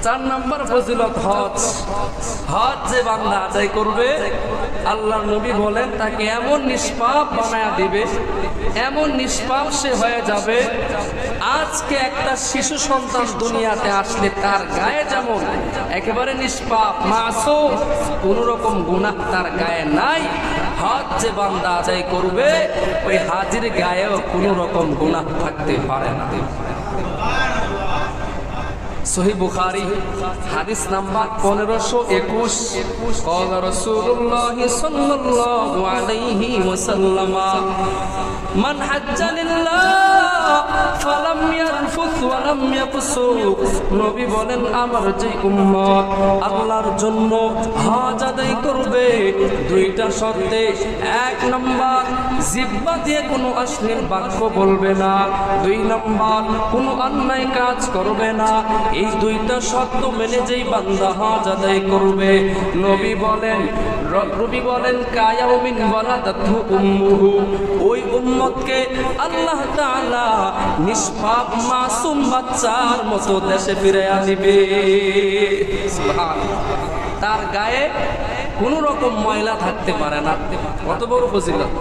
4 নম্বর ফজিলত হজ। হজ যে বান্দা আদায় করবে, আল্লাহর নবী বলেন তাকে এমন নিষ্পাপ বানায়া দিবে, এমন নিষ্পাপ সে হয়ে যাবে। আজকে একটা শিশু সন্তান দুনিয়াতে আসলে তার গায়ে যেমন একেবারে নিষ্পাপ মাসুম, কোন রকম গুনাহ তার গায়ে নাই, হজ যে বান্দা আদায় করবে ওই হাজির গায়েও কোন রকম গুনাহ থাকতে পারে না। সহিহ বুখারী হাদিস নাম্বার 1521 قال رسول الله صلى الله عليه وسلم من حج لله فلم يرفث ولم يفسق। নবী বলেন আমার যে উম্মত আল্লাহর জন্য হজ আদায় করবে দুইটা শর্তে, 1 নম্বর জিহ্বা দিয়ে কোনো অশ্লীল বাক্য বলবে না, 2 নম্বর কোনো অন্যায় কাজ করবে না। এই দুইটা শর্ত মেনে যেই বান্দা হজ আদায় করবে, নবী বলেন কায়াউমিন ওয়ালাদাতহু উম্মুহু, ওই উম্মতকে আল্লাহ তাআলা নিষ্পাপ মাসুম বাচ্চার মতো দেশে ফিরে আনিবে। সুবহানাল্লাহ, তার গায়ে কোনো রকম ময়লা থাকতে পারে না। কত বড় ফজিলত!